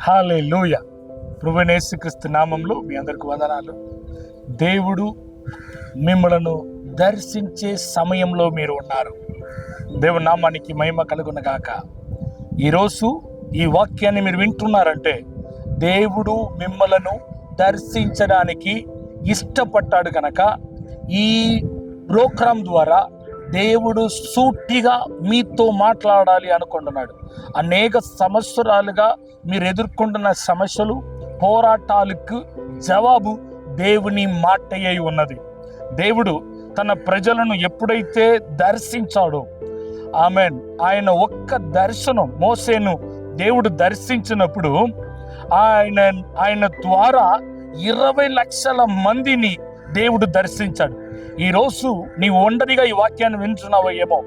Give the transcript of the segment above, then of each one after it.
హల్లెలూయా. ప్రభువైన యేసుక్రీస్తు నామంలో మీ అందరికి వందనాలు. దేవుడు మిమ్మలను దర్శించే సమయంలో మీరు ఉన్నారు. దేవుని నామానికి మహిమ కలుగునగాక. ఈరోజు ఈ వాక్యాన్ని మీరు వింటున్నారంటే దేవుడు మిమ్మలను దర్శించడానికి ఇష్టపడ్డాడు కనుక ఈ ప్రోగ్రాం ద్వారా దేవుడు సూటిగా మీతో మాట్లాడాలి అనుకుంటున్నాడు. అనేక సంవత్సరాలుగా మీరు ఎదుర్కొంటున్న సమస్యలు, పోరాటాలకు జవాబు దేవుని మాటయ్యి ఉన్నది. దేవుడు తన ప్రజలను ఎప్పుడైతే దర్శించాడో ఆమెన్, ఆయన దర్శనం మోసేను దేవుడు దర్శించినప్పుడు ఆయన ద్వారా 20 లక్షల మందిని దేవుడు దర్శించాడు. ఈరోజు నీవు ఒంటరిగా ఈ వాక్యాన్ని వింటున్నావో ఏమో,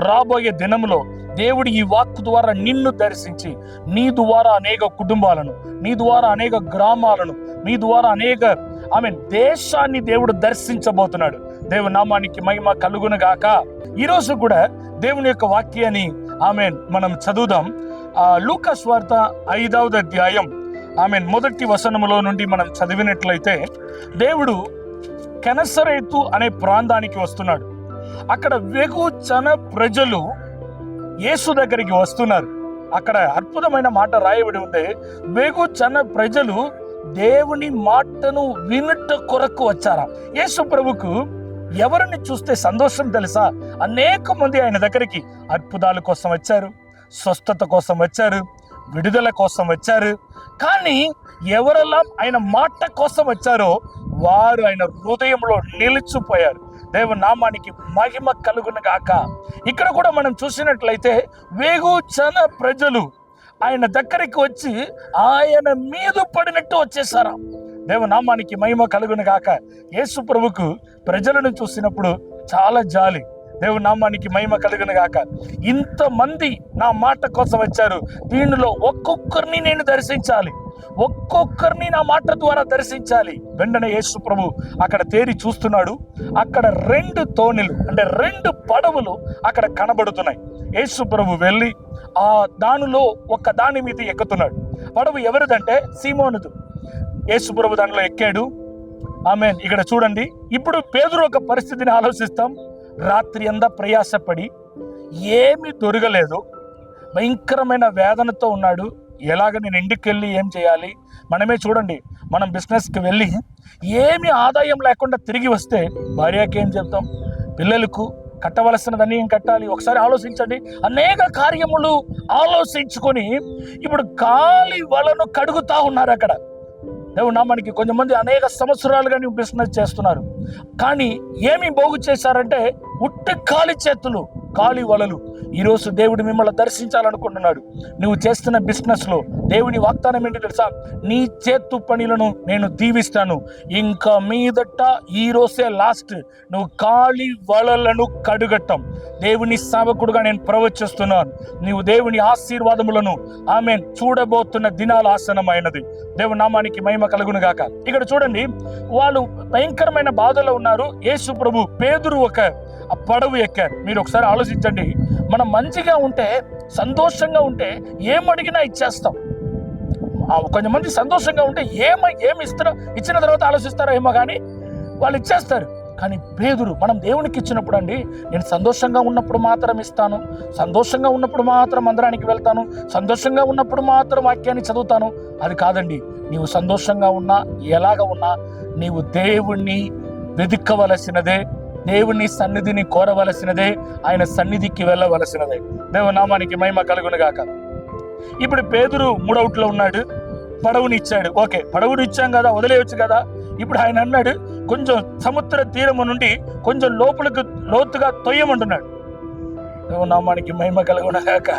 రాబోయే దినంలో దేవుడు ఈ వాక్కు ద్వారా నిన్ను దర్శించి నీ ద్వారా అనేక కుటుంబాలను, నీ ద్వారా అనేక గ్రామాలను, నీ ద్వారా అనేక దేశాన్ని దేవుడు దర్శించబోతున్నాడు. దేవుని నామానికి మహిమ కలుగునుగాక. ఈరోజు కూడా దేవుని యొక్క వాక్యాన్ని మనం చదువుదాం. లూకా సువార్త 5వ అధ్యాయం మొదటి వచనములో నుండి మనం చదివినట్లయితే, దేవుడు కెనసరేతు అనే ప్రాంతానికి వస్తున్నాడు. అక్కడ వెగుచన ప్రజలు యేసు దగ్గరికి వస్తున్నారు. అక్కడ అద్భుతమైన మాట రాయబడి ఉంది. వెగుచన ప్రజలు దేవుని మాటను వినుట కొరకు వచ్చారా. యేసు ప్రభుకు ఎవరిని చూస్తే సంతోషం తెలుసా? అనేక మంది ఆయన దగ్గరికి అద్భుతాల కోసం వచ్చారు, స్వస్థత కోసం వచ్చారు, విడుదల కోసం వచ్చారు. కానీ ఎవరెல்லாம் ఆయన మాట కోసం వచ్చారో వారు ఆయన హృదయంలో నిలిచిపోయారు. దేవుని నామానికి మహిమ కలుగును గాక. ఇక్కడ కూడా మనం చూసినట్లయితే వేగుచన ప్రజలు ఆయన దగ్గరికి వచ్చి ఆయన మీద పడినట్టు వచ్చేసారా. దేవుని నామానికి మహిమ కలుగును గాక. యేసు ప్రభుకు ప్రజలను చూసినప్పుడు చాలా జాలి. దేవుని నామానికి మహిమ కలుగును గాక. ఇంతమంది నా మాట కోసం వచ్చారు, దీనిలో ఒక్కొక్కరిని నేను దర్శించాలి, ఒక్కొక్కరిని నా మాట ద్వారా దర్శించాలి. వెంటనే యేసు ప్రభు అక్కడ తేరి చూస్తున్నాడు. అక్కడ 2 తోణిలు అంటే 2 పడవలు అక్కడ కనబడుతున్నాయి. యేసు ప్రభు వెళ్ళి దానిలో ఒక దాని మీద ఎక్కుతున్నాడు. పడవ ఎవరిదంటే సీమోనుదు. యేసు ప్రభు దానిలో ఎక్కాడు. ఇక్కడ చూడండి, ఇప్పుడు పేతురు ఒక పరిస్థితిని ఆలోచిస్తాం. రాత్రి అంతా ప్రయాసపడి ఏమీ దొరకలేదు, భయంకరమైన వేదనతో ఉన్నాడు. ఎలాగ నేను ఇంటికి వెళ్ళి ఏం చేయాలి? మనమే చూడండి, మనం బిజినెస్కి వెళ్ళి ఏమి ఆదాయం లేకుండా తిరిగి వస్తే భార్యకి ఏం చెప్తాం? పిల్లలకు కట్టవలసినదని ఏం కట్టాలి? ఒకసారి ఆలోచించండి. అనేక కార్యములు ఆలోచించుకొని ఇప్పుడు గాలి వలను కడుగుతా ఉన్నారు అక్కడ. దేవుని నామానికి కొంతమంది అనేక సంవత్సరాలుగా నువ్వు బిజినెస్ చేస్తున్నారు, కానీ ఏమి పోగు చేశారంటే ఉట్టి ఖాళీ చేతులు, ఖాళీ వలలు. ఈరోజు దేవుడు మిమ్మల్ని దర్శించాలనుకుంటున్నాడు. నువ్వు చేస్తున్న బిజినెస్లో దేవుని వాగ్దానం ఏంటి తెలుసా? నీ చేతు పనులను నేను దీవిస్తాను. ఇంకా మీదట ఈ రోజే లాస్ట్, నువ్వు ఖాళీ వలలను కడుగట్టం. దేవుని సేవకుడుగా నేను ప్రవచిస్తున్నాను. నీవు దేవుని ఆశీర్వాదములను చూడబోతున్న దినాల ఆసనమైనది. దేవుని నామానికి మహిమ కలుగును గాక. ఇక్కడ చూడండి, వాళ్ళు భయంకరమైన బాధలో ఉన్నారు. యేసు ప్రభు పేతురు ఒక పడవ ఎక్కారు. మీరు ఒకసారి ఆలోచించండి. మనం మంచిగా ఉంటే, సంతోషంగా ఉంటే ఏమడిగినా ఇచ్చేస్తాం. కొంతమంది సంతోషంగా ఉంటే ఏమి ఇస్తారో ఇచ్చిన తర్వాత ఆలోచిస్తారో ఏమో, కానీ వాళ్ళు ఇచ్చేస్తారు. కానీ పేతురు మనం దేవునికి ఇచ్చినప్పుడు అండి, నేను సంతోషంగా ఉన్నప్పుడు మాత్రం ఇస్తాను, సంతోషంగా ఉన్నప్పుడు మాత్రం మందిరానికి వెళ్తాను, సంతోషంగా ఉన్నప్పుడు మాత్రం వాక్యాన్ని చదువుతాను. అది కాదండి. నీవు సంతోషంగా ఉన్నా, ఎలాగ ఉన్నా, నీవు దేవుణ్ణి వెతుక్కవలసినదే, దేవుని సన్నిధిని కోరవలసినదే, ఆయన సన్నిధికి వెళ్ళవలసినదే. దేవుని నామానికి మహిమ కలుగును గాక. ఇప్పుడు పేతురు మూడవుట్లో ఉన్నాడు. పడవుని ఇచ్చాడు. ఓకే, పడవుని ఇచ్చాం కదా, వదిలేయచ్చు కదా. ఇప్పుడు ఆయన అన్నాడు, కొంచెం సముద్ర తీరము నుండి కొంచెం లోతుగా తొయ్యమంటున్నాడు. దేవుని నామానికి మహిమ కలుగును గాక.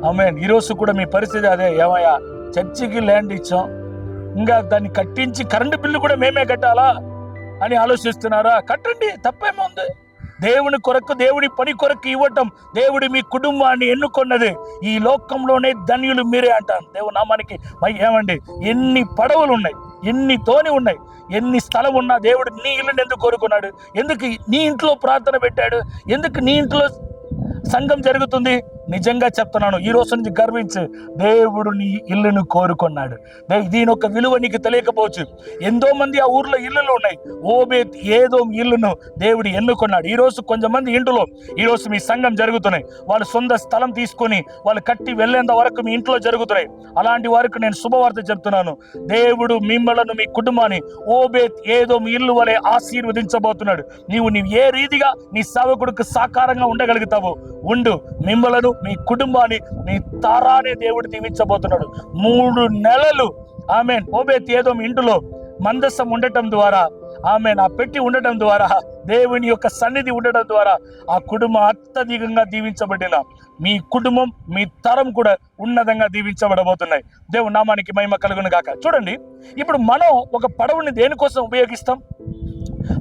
ఆమేన్. ఈరోజు కూడా మీ పరిస్థితి అదే. ఏమయ్యా, చర్చికి ల్యాండ్ ఇచ్చాం, ఇంకా దాన్ని కట్టించి కరెంటు బిల్లు కూడా మేమే కట్టాలా అని ఆలోచిస్తున్నారా? కట్టండి, తప్పేముంది. దేవుని కొరకు, దేవుని పని కొరకు ఇవ్వటం దేవుడి మీ కుటుంబాన్ని ఎన్నుకున్నది. ఈ లోకంలోనే ధన్యులు మీరే అంటాను. దేవుని నామానికి ఏమండి, ఎన్ని పడవలు ఉన్నాయి, ఎన్ని తోని ఉన్నాయి, ఎన్ని స్థలం ఉన్నా దేవుడు నీ ఇల్లుని ఎందుకు కోరుకున్నాడు? ఎందుకు నీ ఇంట్లో ప్రార్థన పెట్టాడు? ఎందుకు నీ ఇంట్లో సంఘం జరుగుతుంది? నిజంగా చెప్తున్నాను, ఈ రోజు నుంచి గర్వించు. దేవుడు నీ ఇల్లును కోరుకున్నాడు. దీని యొక్క విలువ నీకు తెలియకపోవచ్చు. ఎంతో మంది ఆ ఊర్లో ఇల్లులు ఉన్నాయి. ఓబేత్ ఏదో ఇల్లును దేవుడు ఎన్నుకున్నాడు. ఈరోజు కొంతమంది ఇంట్లో ఈరోజు మీ సంఘం జరుగుతున్నాయి. వాళ్ళు సొంత స్థలం తీసుకొని వాళ్ళు కట్టి వెళ్ళేంత వరకు మీ ఇంట్లో జరుగుతున్నాయి. అలాంటి వారికి నేను శుభవార్త చెప్తున్నాను. దేవుడు మిమ్మలను, మీ కుటుంబాన్ని ఓబేత్ ఏదో మీ ఇల్లు వలె ఆశీర్వదించబోతున్నాడు. నీవు ఏ రీతిగా నీ సేవకుడికి సాకారంగా ఉండగలుగుతావో ఉండు. మిమ్మలను, మీ కుటుంబాన్ని, మీ తరాన్ని దేవుడు దీవించబోతున్నాడు. 3 నెలలు ఆమేన్ ఓబేత్ ఏదో మీ ఇంటిలో మందసం ఉండటం ద్వారా, ఆమేన్ ఆ పెట్టి ఉండటం ద్వారా, దేవుని యొక్క సన్నిధి ఉండటం ద్వారా ఆ కుటుంబం అత్యధికంగా దీవించబడిన మీ కుటుంబం, మీ తరం కూడా ఉన్నతంగా దీవించబడబోతున్నాయి. దేవుని నామానికి మహిమ కలుగును గాక. చూడండి, ఇప్పుడు మనం ఒక పడవని దేనికోసం ఉపయోగిస్తాం?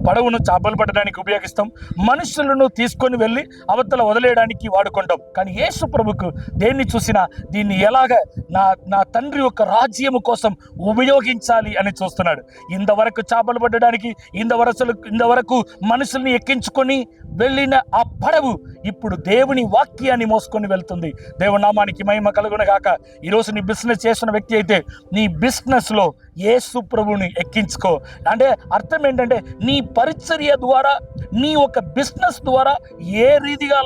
పడవను చేపలు పట్టడానికి ఉపయోగిస్తాం. మనుషులను తీసుకొని వెళ్ళి అవతల వదిలేయడానికి వాడుకుంటాం. కానీ యేసు ప్రభుకు దేన్ని చూసినా దీన్ని ఎలాగ నా తండ్రి యొక్క రాజ్యము కోసం ఉపయోగించాలి అని చూస్తున్నాడు. ఇంతవరకు చేపలు పట్టడానికి, ఇంతవరకు మనుషుల్ని ఎక్కించుకొని వెళ్ళిన ఆ పడవు ఇప్పుడు దేవుని వాక్యాన్ని మోసుకొని వెళ్తుంది. దేవుని నామానికి మహిమ కలుగును గాక. ఈరోజు నీ బిజినెస్ చేస్తున్న వ్యక్తి అయితే నీ బిజినెస్లో యేసు ప్రభువుని ఎక్కించుకో. అంటే అర్థం ఏంటంటే నీ పరిచర్య ద్వారా, నీ ఒక బిజినెస్ ద్వారా ఏ రీతిగా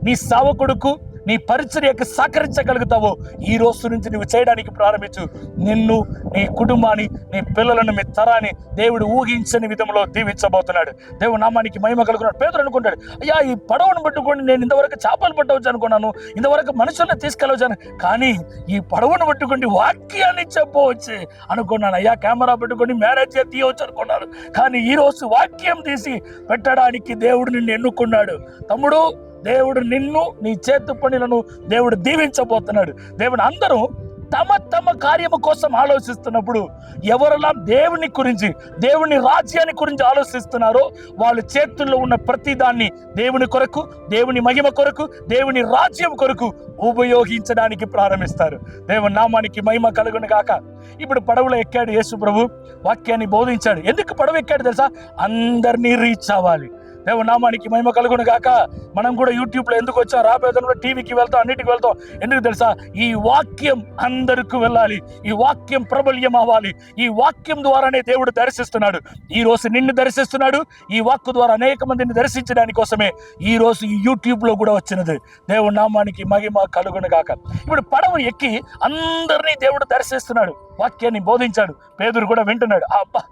నీ సేవకుడుకు, నీ పరిచర్యకు సహకరించగలుగుతావో ఈ రోజు నుంచి నువ్వు చేయడానికి ప్రారంభించు. నిన్ను, నీ కుటుంబాన్ని, నీ పిల్లలను, మీ తరాన్ని దేవుడు ఊహించని విధంలో దీవించబోతున్నాడు. దేవుడు నామానికి మహిమ కలుగున్నాడు. పేతురు అనుకుంటాడు, అయ్యా ఈ పడవను పట్టుకొని నేను ఇంతవరకు చేపలు పట్టవచ్చు అనుకున్నాను, ఇంతవరకు మనుషుల్ని తీసుకెళ్ళవచ్చాను, కానీ ఈ పడవను పట్టుకొని వాక్యాన్ని చెప్పవచ్చు అనుకున్నాను. అయ్యా కెమెరా పెట్టుకొని మ్యారేజ్ తీయవచ్చు అనుకున్నాను, కానీ ఈరోజు వాక్యం తీసి పెట్టడానికి దేవుడు నిన్ను ఎన్నుకున్నాడు. తమ్ముడు, దేవుడు నిన్ను, నీ చేతు పనులను దేవుడు దీవించబోతున్నాడు. దేవుడు అందరూ తమ కార్యము కోసం ఆలోచిస్తున్నప్పుడు ఎవరెలా దేవుని గురించి, దేవుని రాజ్యాన్ని గురించి ఆలోచిస్తున్నారో వాళ్ళ చేతుల్లో ఉన్న ప్రతి దాన్ని దేవుని కొరకు, దేవుని మహిమ కొరకు, దేవుని రాజ్యం కొరకు ఉపయోగించడానికి ప్రారంభిస్తారు. దేవుని నామానికి మహిమ కలుగును గాక. ఇప్పుడు పడవలో ఎక్కాడు యేసు ప్రభు, వాక్యాన్ని బోధించాడు. ఎందుకు పడవ ఎక్కాడు తెలుసా? అందరినీ రీచ్ అవ్వాలి. దేవుని నామానికి మహిమ కలుగును గాక. మనం కూడా యూట్యూబ్లో ఎందుకు వచ్చాం? రాబోయేదంలో టీవీకి వెళ్తాం, అన్నిటికి వెళ్తాం. ఎందుకు తెలుసా? ఈ వాక్యం అందరికీ వెళ్ళాలి, ఈ వాక్యం ప్రబల్యం అవ్వాలి. ఈ వాక్యం ద్వారానే దేవుడు దర్శిస్తున్నాడు. ఈ రోజు నిన్ను దర్శిస్తున్నాడు. ఈ వాక్కు ద్వారా అనేక మందిని దర్శించడానికి కోసమే ఈ రోజు ఈ యూట్యూబ్లో కూడా వచ్చినది. దేవుని నామానికి మహిమ కలుగును గాక. ఇప్పుడు పడవ ఎక్కి అందరినీ దేవుడు దర్శిస్తున్నాడు, వాక్యాన్ని బోధించాడు. పేతురు కూడా వింటున్నాడు. అబ్బా,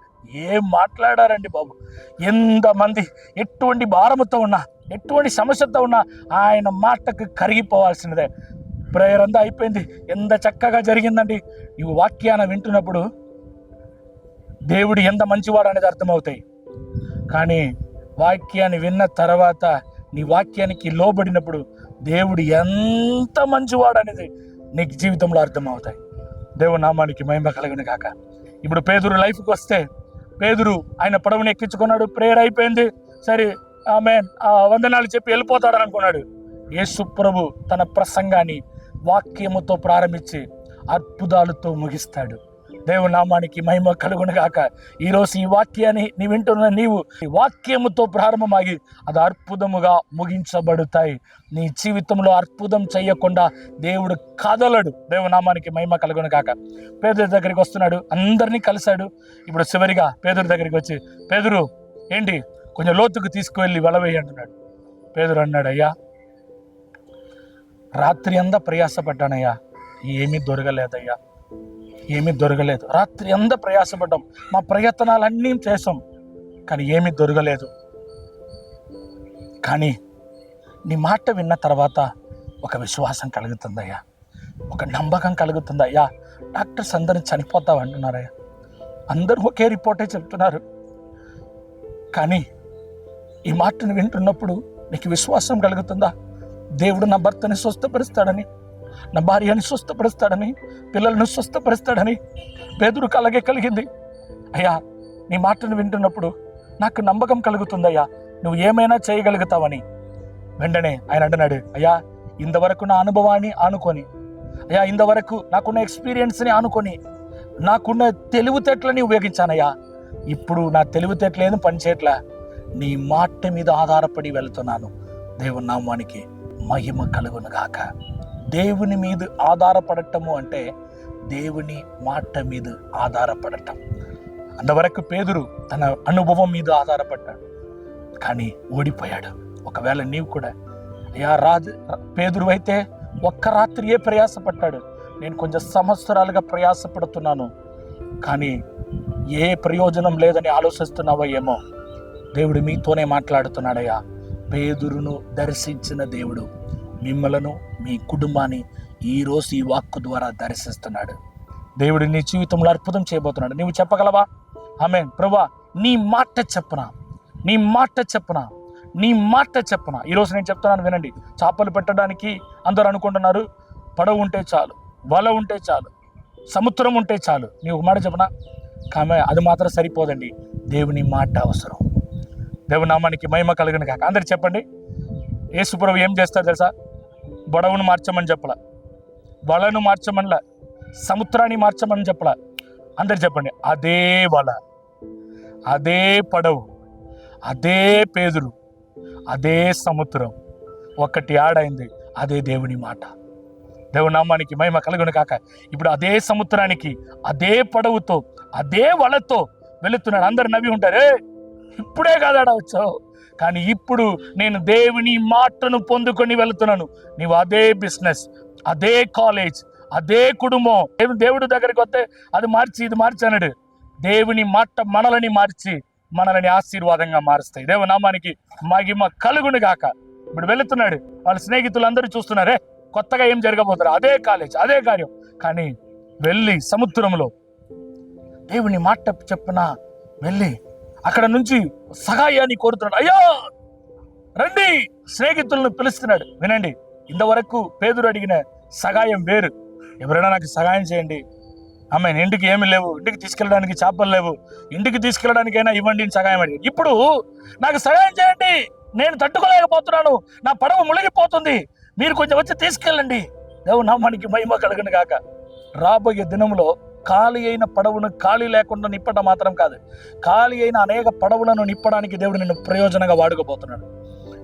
ఏం మాట్లాడారండి బాబు! ఎంతమంది ఎటువంటి భారముతో ఉన్నా, ఎటువంటి సమస్యతో ఉన్నా ఆయన మాటకు కరిగిపోవాల్సినదే. ప్రేయర్ అంతా అయిపోయింది, ఎంత చక్కగా జరిగిందండి. నువ్వు వాక్యాన్ని వింటున్నప్పుడు దేవుడు ఎంత మంచివాడు అనేది అర్థమవుతాయి. కానీ వాక్యాన్ని విన్న తర్వాత నీ వాక్యానికి లోబడినప్పుడు దేవుడు ఎంత మంచివాడు అనేది నీకు జీవితంలో అర్థమవుతాయి. దేవుని నామానికి మహిమ కలుగును గాక. ఇప్పుడు పేతురు లైఫ్కి వస్తే, పేతురు ఆయన పడవని ఎక్కించుకున్నాడు, ప్రేయర్ అయిపోయింది, సరే ఆమేన్ వందనాలు చెప్పి వెళ్ళిపోతాడని అనుకున్నాడు. యేసు ప్రభు తన ప్రసంగాన్ని వాక్యముతో ప్రారంభించి అద్భుతాలతో ముగిస్తాడు. దేవుని నామానికి మహిమ కలుగును గాక. ఈరోజు ఈ వాక్యాన్ని నీ వింటున్న నీవు ఈ వాక్యముతో ప్రారంభమాగి అది అద్భుతముగా ముగించబడతాయి. నీ జీవితంలో అద్భుతం చేయకుండా దేవుడు కదలడు. దేవుని నామానికి మహిమ కలుగును గాక. పేదరి దగ్గరికి వస్తున్నాడు, అందరినీ కలిశాడు. ఇప్పుడు చివరిగా పేదరి దగ్గరికి వచ్చి, పేదరు ఏంటి కొంచెం లోతుకు తీసుకువెళ్ళి వలవేయి అంటున్నాడు. పేదరు అన్నాడు, అయ్యా రాత్రి అంతా ప్రయాసపడ్డానయ్యా, ఏమీ దొరకలేదయ్యా, ఏమీ దొరకలేదు. రాత్రి అంతా ప్రయాసపడ్డాం, మా ప్రయత్నాలన్నీ చేసాం, కానీ ఏమీ దొరకలేదు. కానీ నీ మాట విన్న తర్వాత ఒక విశ్వాసం కలుగుతుందయ్యా, ఒక నమ్మకం కలుగుతుందయ్యా. డాక్టర్స్ అందరూ చనిపోతావు అంటున్నారయ్యా, అందరూ ఒకే రిపోర్టే చెప్తున్నారు. కానీ ఈ మాటను వింటున్నప్పుడు నీకు విశ్వాసం కలుగుతుందా? దేవుడు నా భర్తని స్వస్థపరుస్తాడని, నా భార్యని స్వస్థపరుస్తాడని, పిల్లలను స్వస్థపరుస్తాడని పేతురుకు అలాగే కలిగింది. అయ్యా నీ మాటను వింటున్నప్పుడు నాకు నమ్మకం కలుగుతుందయ్యా, నువ్వు ఏమైనా చేయగలుగుతావని. వెంటనే ఆయన అంటున్నాడు, అయ్యా ఇంతవరకు నా అనుభవాన్ని ఆనుకొని, అయ్యా ఇంతవరకు నాకున్న ఎక్స్పీరియన్స్ని ఆనుకొని, నాకున్న తెలివితేటలని ఉపయోగించానయ్యా. ఇప్పుడు నా తెలివితేటలేని పనిచేయట్లా, నీ మాట మీద ఆధారపడి వెళ్తున్నాను. దేవుని నామానికి మహిమ కలుగును గాక. దేవుని మీద ఆధారపడటము అంటే దేవుని మాట మీద ఆధారపడటం. అంతవరకు పేతురు తన అనుభవం మీద ఆధారపడ్డాడు, కానీ ఓడిపోయాడు. ఒకవేళ నీవు కూడా పేతురు అయితే ఒక్క రాత్రియే ప్రయాసపడ్డాడు, నేను కొంచెం సంవత్సరాలుగా ప్రయాసపడుతున్నాను కానీ ఏ ప్రయోజనం లేదని ఆలోచిస్తున్నావో ఏమో. దేవుడు మీతోనే మాట్లాడుతున్నాడయ్యా. పేతురును దర్శించిన దేవుడు మిమ్మలను, మీ కుటుంబాన్ని ఈరోజు ఈ వాక్కు ద్వారా దర్శిస్తున్నాడు. దేవుడు నీ జీవితంలో అద్భుతం చేయబోతున్నాడు. నీవు చెప్పగలవా? ఆమేన్. ప్రభువా, నీ మాట చెప్పునా, నీ మాట చెప్పునా, నీ మాట చెప్పునా. ఈరోజు నేను చెప్తున్నాను వినండి. చేపలు పెట్టడానికి అందరూ అనుకుంటున్నారు పడవ ఉంటే చాలు, వల ఉంటే చాలు, సముద్రం ఉంటే చాలు. నీ ఒక మాట చెప్పనా? కానీ అది మాత్రం సరిపోదండి. దేవుని మాట అవసరం. దేవుని నామానికి మహిమ కలుగును కాక. అందరు చెప్పండి. యేసు ప్రభువు ఏం చేస్తారు తెలుసా? బడవను మార్చమని చెప్పలా, వలను మార్చమనిలా, సముద్రాన్ని మార్చమని చెప్పలా. అందరు చెప్పండి. అదే వల, అదే పడవు, అదే పేతురు, అదే సముద్రం ఒకటి ఆడైంది. అదే దేవుని మాట. దేవుని నామానికి మహిమ కలుగును కాక. ఇప్పుడు అదే సముద్రానికి, అదే పడవుతో, అదే వలతో వెళుతున్నాడు. అందరు నవ్వి ఉంటారే, ఇప్పుడే కాదాడా వచ్చావు, కానీ ఇప్పుడు నేను దేవుని మాటను పొందుకొని వెళుతున్నాను. నీవు అదే బిజినెస్, అదే కాలేజ్, అదే కుటుంబం. దేవుడి దగ్గరికి వస్తే అది మార్చి ఇది మార్చి అన్నాడు. దేవుని మాట మనలని మార్చి మనలని ఆశీర్వాదంగా మారుస్తాయి. దేవుని నామానికి మహిమ కలుగును గాక. ఇప్పుడు వెళుతున్నాడు. వాళ్ళ స్నేహితులందరూ చూస్తున్నారే, కొత్తగా ఏం జరగబోతున్నారు, అదే కాలేజ్, అదే కార్యం. కానీ వెళ్ళి సముద్రంలో దేవుని మాట చెప్పిన వెళ్ళి అక్కడ నుంచి సహాయాన్ని కోరుతున్నాడు. అయ్యో రండి, స్నేహితులను పిలుస్తున్నాడు. వినండి, ఇంతవరకు పేతురు అడిగిన సహాయం వేరు. ఎవరైనా నాకు సహాయం చేయండి, ఆమె ఇంటికి ఏమి లేవు, ఇంటికి తీసుకెళ్ళడానికి చేపలు లేవు, ఇంటికి తీసుకెళ్ళడానికైనా ఇవ్వండి సహాయం అడిగి. ఇప్పుడు నాకు సహాయం చేయండి, నేను తట్టుకోలేకపోతున్నాను, నా పడవ మునిగిపోతుంది, మీరు కొంచెం వచ్చి తీసుకెళ్ళండి. దేవుని నామానికి మహిమ కలుగును గాక. రాబోయే దినంలో ఖాళీ అయిన పడవను ఖాళీ లేకుండా నిప్పడం మాత్రం కాదు, ఖాళీ అయిన అనేక పడవలను నిప్పడానికి దేవుడు నిన్ను ప్రయోజనంగా వాడుకోబోతున్నాడు.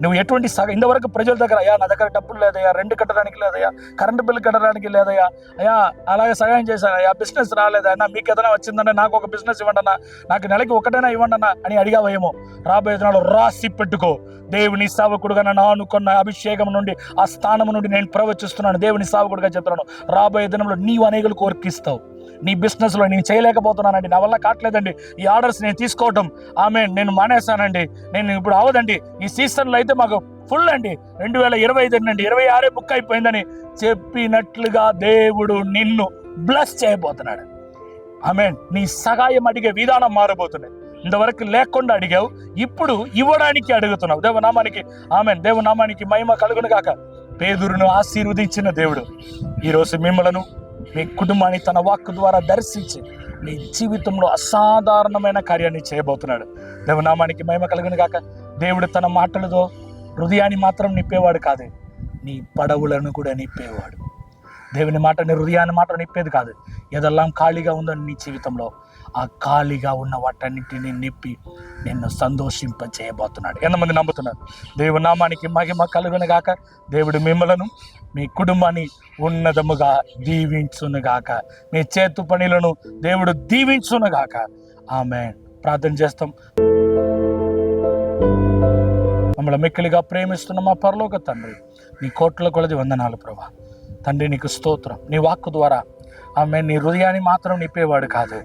నువ్వు ఎటువంటి ఇంతవరకు ప్రజల దగ్గర, అయ్యా నా దగ్గర డబ్బులు లేదయ్యా, రెంట్ కట్టడానికి లేదయ్యా, కరెంటు బిల్లు కట్టడానికి లేదయ్యా, అయ్యా అలాగే సహాయం చేశాను, అయ్యా బిజినెస్ రాలేదన్నా, మీకు ఏదైనా వచ్చిందన్నా నాకు ఒక బిజినెస్ ఇవ్వండి అన్నా, నాకు నెలకి ఒకటైనా ఇవ్వండి అన్నా అని అడిగావేమో. రాబోయే దినాలు రాసి పెట్టుకో. దేవుని సేవకుడుగా నన్ను ఆనుకున్న అభిషేకం నుండి, ఆ స్థానం నుండి నేను ప్రవచిస్తున్నాను. దేవుని సేవకుడుగా చెప్తున్నాను, రాబోయే దినంలో నీవు అనేకులు కోరికిస్తావు. నీ బిజినెస్లో నేను చేయలేకపోతున్నానండి, నా వల్ల కావట్లేదండి, ఈ ఆర్డర్స్ నేను తీసుకోవటం నేను మానేశానండి, నేను ఇప్పుడు అవదండి, ఈ సీజన్లో అయితే మాకు ఫుల్ అండి, 2025 అండి, 26 బుక్ అయిపోయిందని చెప్పినట్లుగా దేవుడు నిన్ను బ్లెస్ చేయబోతున్నాడు. నీ సహాయం అడిగే విధానం మారబోతున్నాయి. ఇంతవరకు లేకుండా అడిగావు, ఇప్పుడు ఇవ్వడానికి అడుగుతున్నావు. దేవునామానికి దేవునామానికి మహిమ కలుగును గాక. పేతురును ఆశీర్వదించిన దేవుడు ఈరోజు మిమ్మలను, మీ కుటుంబాన్ని తన వాక్కు ద్వారా దర్శించి నీ జీవితంలో అసాధారణమైన కార్యాన్ని చేయబోతున్నాడు. దేవునామానికి మహిమ కలుగును గాక. దేవుడు తన మాటలతో హృదయాన్ని మాత్రం నింపేవాడు కాదు, నీ పడవులను కూడా నింపేవాడు. దేవుని మాట నీ హృదయాన్ని మాత్రం నింపేది కాదు. ఏదెల్లాం ఖాళీగా ఉందో నీ జీవితంలో, ఆ ఖాళీగా ఉన్న వాటన్నిటిని నింపి నిన్ను సంతోషింప చేయబోతున్నాడు. ఎంతమంది నమ్ముతున్నారు? దేవుని నామానికి మహిమ కలుగును గాక. దేవుడు మిమ్మలను, మీ కుటుంబాన్ని ఉన్నతముగా దీవించునుగాక. మీ చేతు పనులను దేవుడు దీవించునుగాక. ఆమేన్. ప్రార్థన చేస్తాం. మమ్మల్ని మిక్కిలిగా ప్రేమిస్తున్న మా పరలోక తండ్రి, నీ కోట్ల కొలది వందనాలు ప్రభా. తండ్రి నీకు స్తోత్రం. నీ వాక్కు ద్వారా నీ హృదయాన్ని మాత్రం నింపేవాడు కాదు.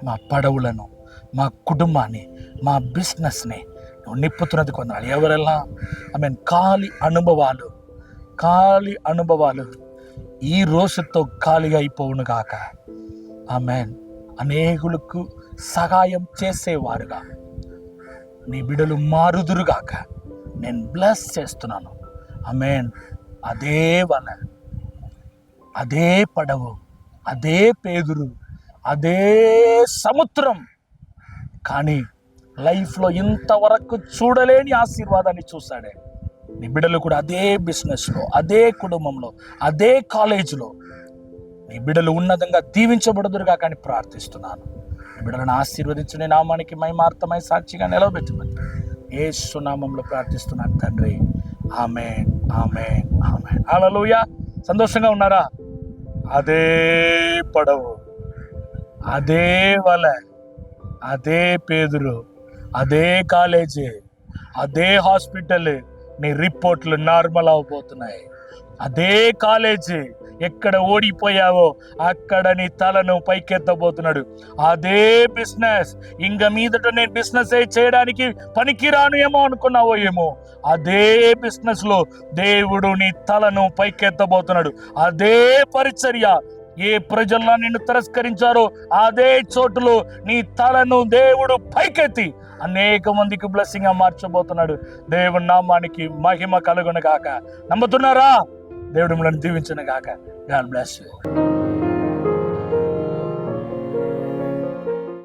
మా పడవులను, మా కుటుంబాన్ని, మా బిజినెస్ని నువ్వు నింపుతున్నది కొందరు. ఎవరెల్లా ఖాళీ అనుభవాలు ఈ రోజుతో ఖాళీగా అయిపోవును గాక. అనేకులకు సహాయం చేసేవారుగా నీ బిడ్డలు మారుదురుగాక. నేను బ్లెస్ చేస్తున్నాను. అదే వల, అదే పడవు, అదే పేతురు, అదే సముద్రం, కానీ లైఫ్లో ఇంతవరకు చూడలేని ఆశీర్వాదాన్ని చూశాడే. నీ బిడ్డలు కూడా అదే బిజినెస్లో, అదే కుటుంబంలో, అదే కాలేజీలో నీ బిడ్డలు ఉన్నతంగా దీవించబడుదురుగా కానీ ప్రార్థిస్తున్నాను. నీ బిడ్డలను ఆశీర్వదించి నీ నామానికి మహిమార్థమై సాక్షిగా నిలవబెట్టమని యేసు నామంలో ప్రార్థిస్తున్నాను తండ్రి. ఆమేన్, ఆమేన్, ఆమేన్. హల్లెలూయా. సంతోషంగా ఉన్నారా? అదే పడవు, అదే వల, అదే పేదురు, అదే కాలేజీ, అదే హాస్పిటల్, నీ రిపోర్ట్లు నార్మల్ అవబోతున్నాయి. అదే కాలేజీ, ఎక్కడ ఓడిపోయావో అక్కడ నీ తలను పైకెత్తబోతున్నాడు. అదే బిజినెస్, ఇంక మీదట నేను బిజినెస్ చేయడానికి పనికిరాను ఏమో అనుకున్నావో ఏమో, అదే బిజినెస్ లో దేవుడు నీ తలను పైకెత్తబోతున్నాడు. అదే పరిచర్య, ఏ ప్రజల్లో నిన్ను తిరస్కరించారో అదే చోటులో నీ తలను దేవుడు పైకెత్తి అనేక మందికి బ్లెస్సింగ్ గా మార్చబోతున్నాడు. దేవుని నామానికి మహిమ కలుగును గాక. నమ్ముతున్నారా? దేవుడు మిమ్మల్ని దీవించును గాక. God bless you.